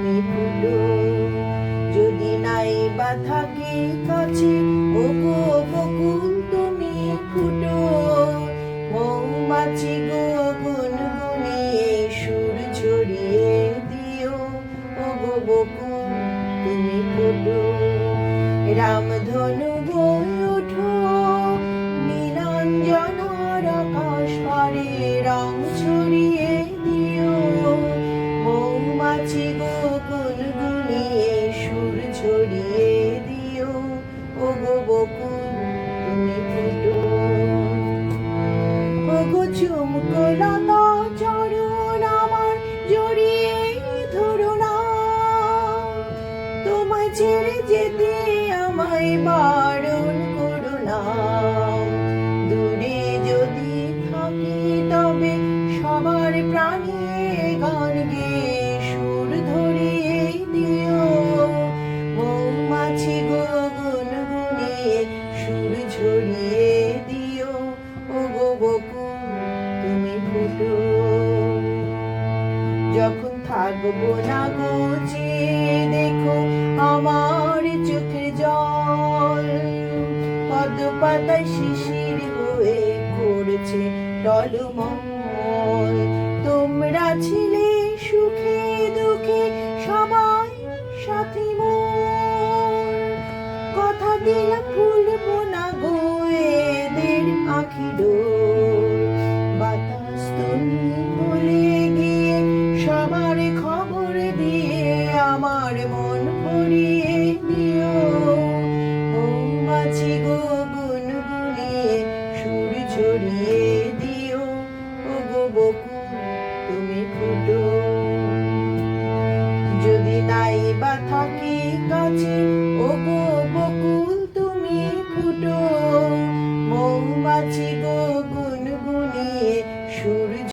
তুমি ফুটো। যদি নাই বা থাকি কাছে, ওগো বকুল তুমি ফুটো। মৌমাছি গো গুনগুনিয়ে সুর ছড়িয়ে দিও, ওগো বকুল তুমি ফুটো। রামধনু বয়ে ওঠো নীলাঞ্জনার আকাশ পারে, রং ছড়িয়ে দিও। মৌমাছি গো গুনগুনিয়ে সুর ছড়িয়ে দিও, ওগো বকুল তুমি ফুটো। ওগো চুমকো লতা চরণ আমার জড়িয়ে ধরো না, তোমায় ছেড়ে যেতে আমায় বারণ করো না। দূরে যদি থাকি তবে সবার প্রাণে গান গেয়ে সুর ধরিয়ে দিও। মৌমাছি গো গুনগুনিয়ে সুর ঝরিয়ে দিও, ওগো বকুল তুমি ফুটো। যখন থাকবো না গো চেয়ে দেখো আমার চোখের জল, পদ্ম পাতায় শিশির হয়ে করছে টলমল। তোমরা ছিলে সুখে দুঃখে সবাই সাথী মোর, কথা দিলাম ভুলবো না গো এদের আঁখি ডোর। বাতাস তুমি বলে গিয়ে সবার খবর দিয়ে আমার মন ভরিয়ে দিও। মৌমাছি গো গুনগুনিয়ে সুর ছড়িয়ে দিও, ওগো বকুল তুমি ফুটো। যদি নাই বা থাকি কাছে, ওগো